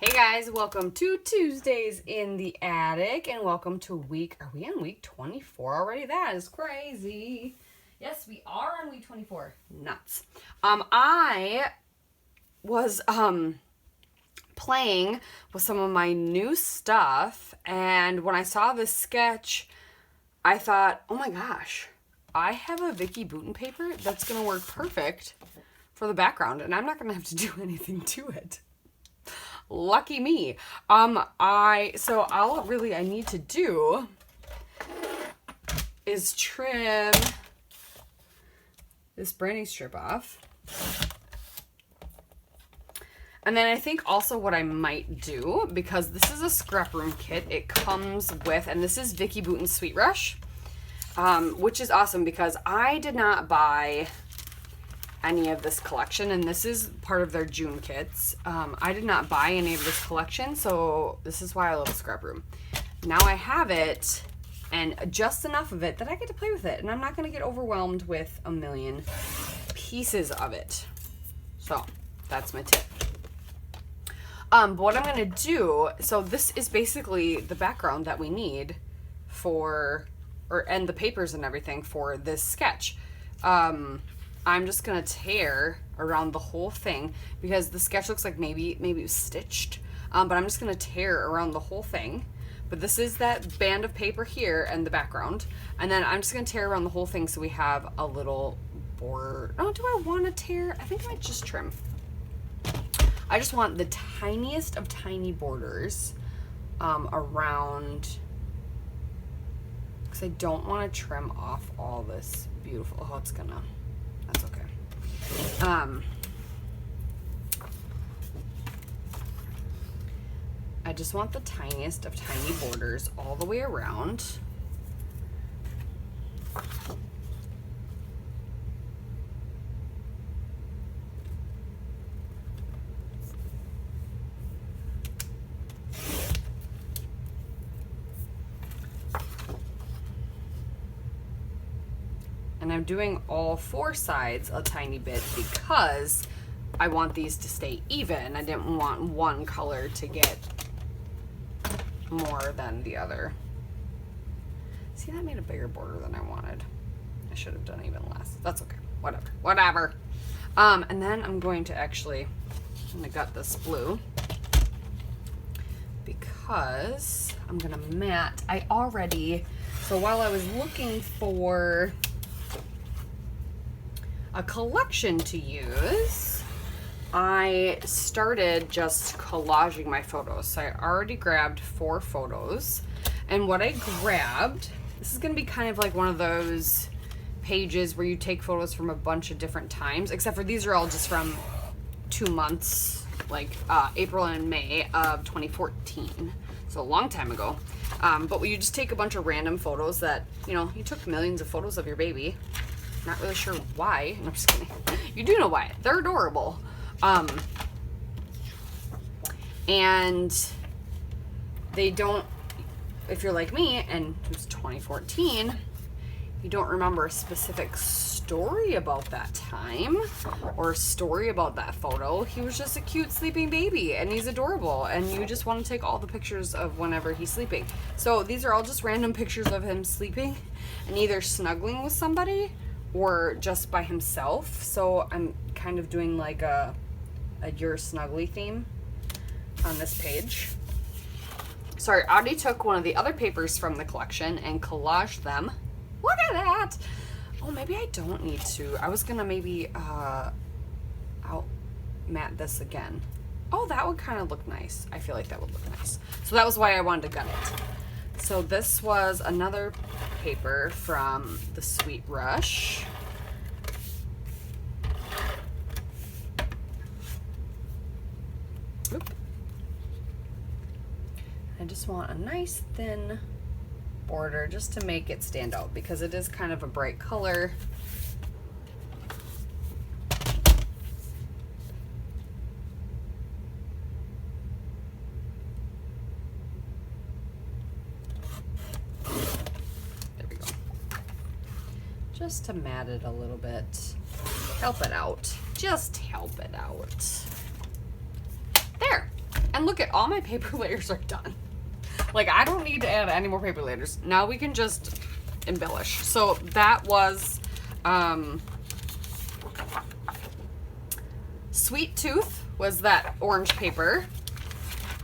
Hey guys, welcome to Tuesdays in the Attic, and welcome to are we on week 24 already? That is crazy. Yes, we are on week 24. Nuts. I was playing with some of my new stuff, and when I saw this sketch, I thought, oh my gosh, I have a Vicki Boutin paper that's gonna work perfect for the background, and I'm not gonna have to do anything to it. Lucky me. All I need to do is trim this branding strip off. And then I think also what I might do, because this is a scrap room kit, it comes with, and this is Vicki Boutin Sweet Rush, which is awesome because I did not buy any of this collection, and this is part of their June kits. I did not buy any of this collection, so this is why I love a scrap room. Now I have it, and just enough of it that I get to play with it, and I'm not going to get overwhelmed with a million pieces of it. So that's my tip. But what I'm going to do, so this is basically the background that we need and the papers and everything for this sketch. I'm just gonna tear around the whole thing because the sketch looks like maybe it was stitched, but I'm just gonna tear around the whole thing. But this is that band of paper here and the background, and then I'm just gonna tear around the whole thing so we have a little border. Oh, do I want to tear? I think I might just trim. I just want the tiniest of tiny borders around, because I don't want to trim off all this beautiful. Oh, it's gonna. That's okay. I just want the tiniest of tiny borders all the way around. And I'm doing all four sides a tiny bit because I want these to stay even. I didn't want one color to get more than the other. See, that made a bigger border than I wanted. I should have done even less. That's okay. Whatever. And then I'm going to gut this blue because I'm gonna matte. So while I was looking for a collection to use, I started just collaging my photos. So I already grabbed 4 photos, and what I grabbed, this is gonna be kind of like one of those pages where you take photos from a bunch of different times, except for these are all just from 2 months, like April and May of 2014, so a long time ago. But you just take a bunch of random photos that, you took millions of photos of your baby. Not really sure why. No, I'm just kidding. You do know why. They're adorable. And they don't, if you're like me, and it was 2014, you don't remember a specific story about that time or a story about that photo. He was just a cute sleeping baby, and he's adorable, and you just want to take all the pictures of whenever he's sleeping. So these are all just random pictures of him sleeping and either snuggling with somebody or just by himself. So I'm kind of doing like a You're Snuggly theme on this page. Sorry, I already took one of the other papers from the collection and collaged them. Look at that! Oh, maybe I don't need to. I was gonna maybe out matte this again. Oh, that would kind of look nice. I feel like that would look nice. So that was why I wanted to gut it. So this was another paper from the Sweet Rush. Oop. I just want a nice thin border just to make it stand out because it is kind of a bright color. Just to matte it a little bit. Help it out. Just help it out. There. And look at all my paper layers are done. Like, I don't need to add any more paper layers. Now we can just embellish. So that was Sweet Tooth was that orange paper.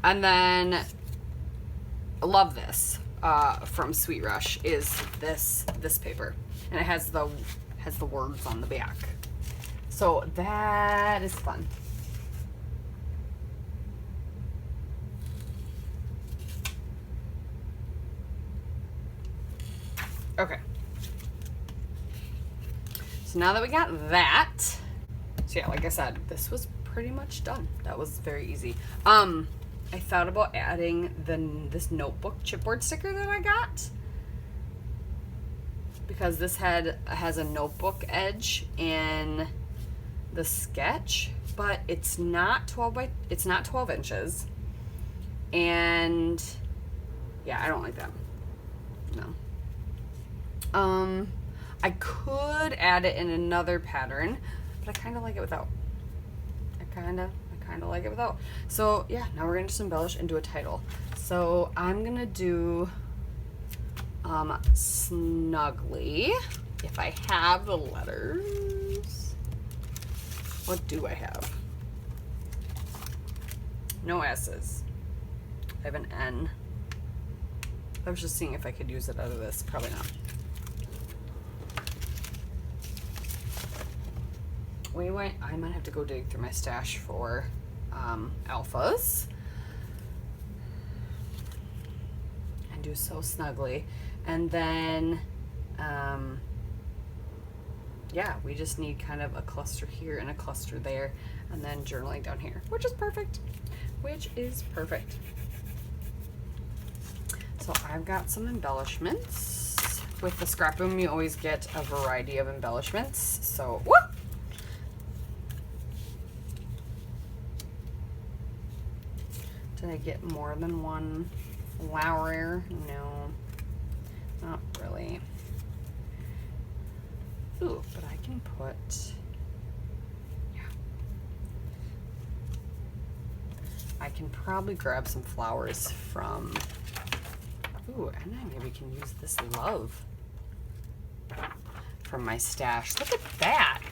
And then love this from Sweet Rush is this paper. And it has the words on the back. So that is fun. Okay. So now that we got that, so yeah, like I said, this was pretty much done. That was very easy. I thought about adding this notebook chipboard sticker that I got, because this has a notebook edge in the sketch, but it's not 12 inches, and yeah, I don't like that. No. I could add it in another pattern, but I kind of like it without. I kind of like it without. So yeah, now we're gonna just embellish and do a title. So I'm gonna do Snuggly, if I have the letters. What do I have? No S's. I have an N. I was just seeing if I could use it out of this. Probably not. I might have to go dig through my stash for alphas and do So Snuggly. And then yeah, we just need kind of a cluster here and a cluster there, and then journaling down here, which is perfect. So I've got some embellishments. With the scrap boom, you always get a variety of embellishments. So whoop! Did I get more than one flower? No, not really. Ooh, but I can put, yeah. I can probably grab some flowers from, ooh, and I maybe can use this love from my stash. Look at that.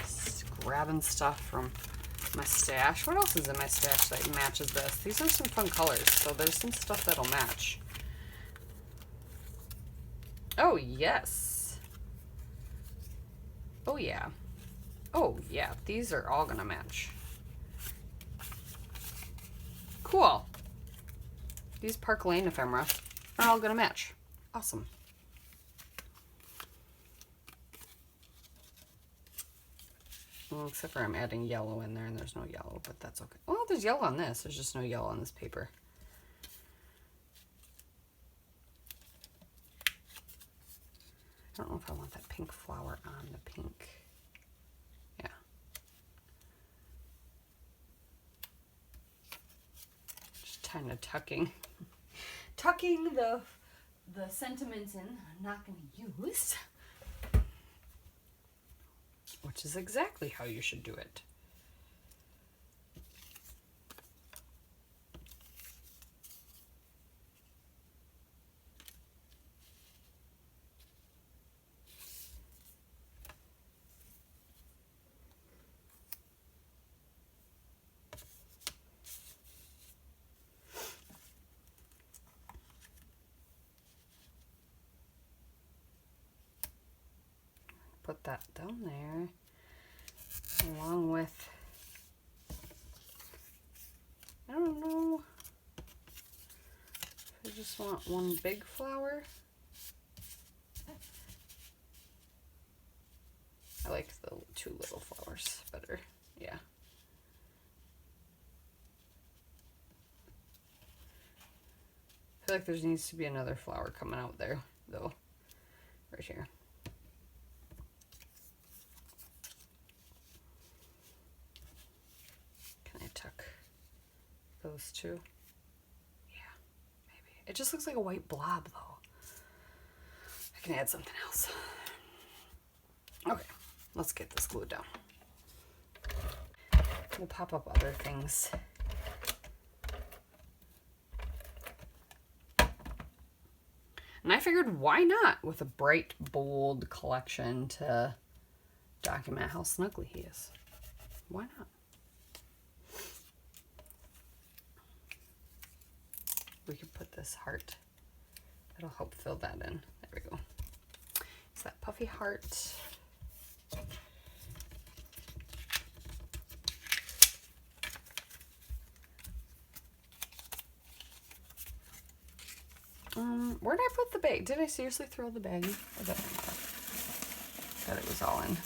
Just grabbing stuff from my stash. What else is in my stash that matches this? These are some fun colors, so there's some stuff that'll match. Oh, yes. Oh, yeah. Oh, yeah. These are all gonna match. Cool. These Park Lane ephemera are all gonna match. Awesome. Well, except for I'm adding yellow in there, and there's no yellow, but that's okay. Well, there's yellow on this. There's just no yellow on this paper. I don't know if I want that pink flower on the pink. Yeah. Just kind of tucking the sentiments in I'm not going to use. Which is exactly how you should do it. Put that down there. Along with, I don't know if I just want one big flower. I like the two little flowers better, yeah. I feel like there needs to be another flower coming out there, though, right here. Tuck those two. Yeah, maybe. It just looks like a white blob, though. I can add something else. Okay, let's get this glued down. We'll pop up other things And I figured, why not, with a bright, bold collection to document how snuggly he is. Why not? We could put this heart. That'll help fill that in. There we go. It's that puffy heart. Where did I put the bag? Did I seriously throw the bag? I thought it was all in.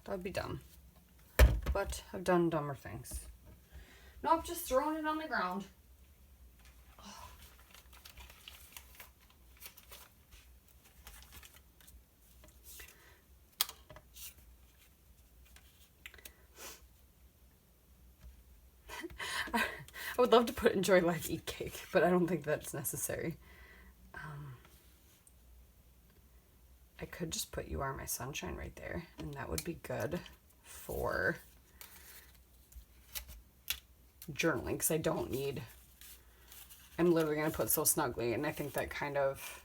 That would be dumb. But I've done dumber things. Nope, just throwing it on the ground. I would love to put enjoy life, eat cake, but I don't think that's necessary. I could just put you are my sunshine right there, and that would be good for journaling, because I don't need, I'm literally going to put so snugly, and I think that kind of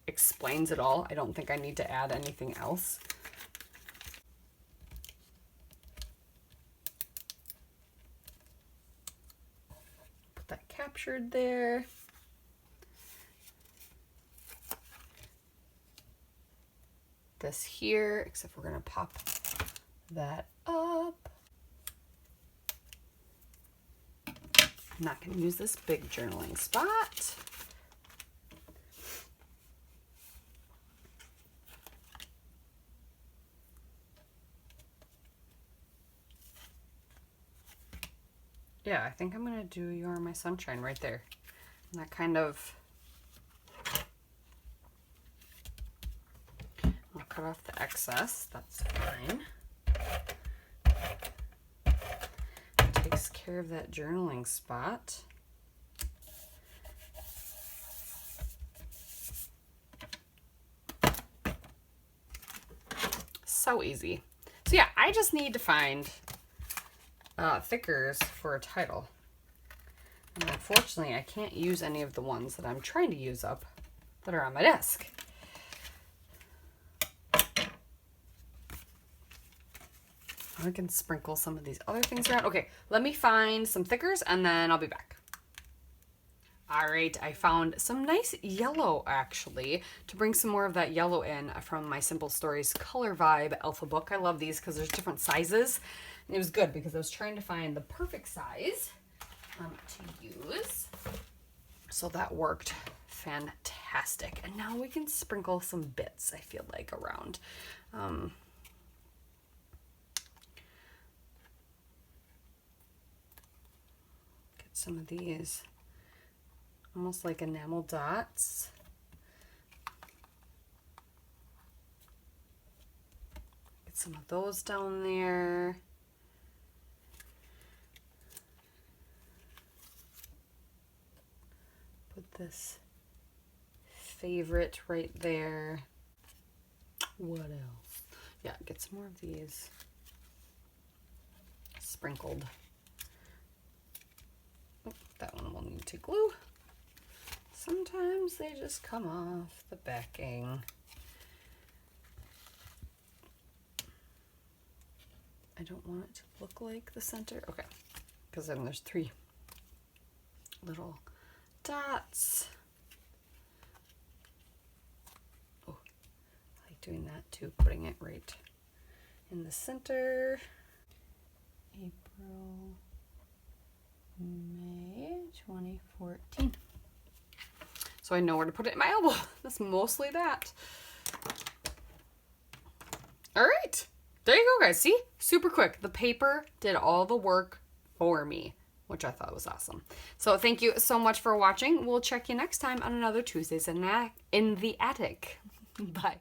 explains it all. I don't think I need to add anything else. Put that captured there. This here, except we're going to pop that up. I'm not going to use this big journaling spot. Yeah, I think I'm going to do You Are My Sunshine right there. And that kind of, I'll cut off the excess, that's fine. Takes care of that journaling spot. So easy. So yeah, I just need to find thickers for a title. And unfortunately, I can't use any of the ones that I'm trying to use up that are on my desk. I can sprinkle some of these other things around. Okay, let me find some thickers and then I'll be back. All right, I found some nice yellow, actually, to bring some more of that yellow in from my Simple Stories Color Vibe Alpha book. I love these because there's different sizes. And it was good because I was trying to find the perfect size to use. So that worked fantastic. And now we can sprinkle some bits, I feel like, around. Get some of these almost like enamel dots. Get some of those down there. Put this favorite right there. What else? Yeah, get some more of these sprinkled. Oh, that one will need to glue. Sometimes they just come off the backing. I don't want it to look like the center. Okay, because then there's 3 little dots. Oh, I like doing that too, putting it right in the center. April, May 2014. So I know where to put it in my elbow. That's mostly that. All right, there you go, guys. See, super quick. The paper did all the work for me, which I thought was awesome. So thank you so much for watching. We'll check you next time on another Tuesdays in the Attic. Bye.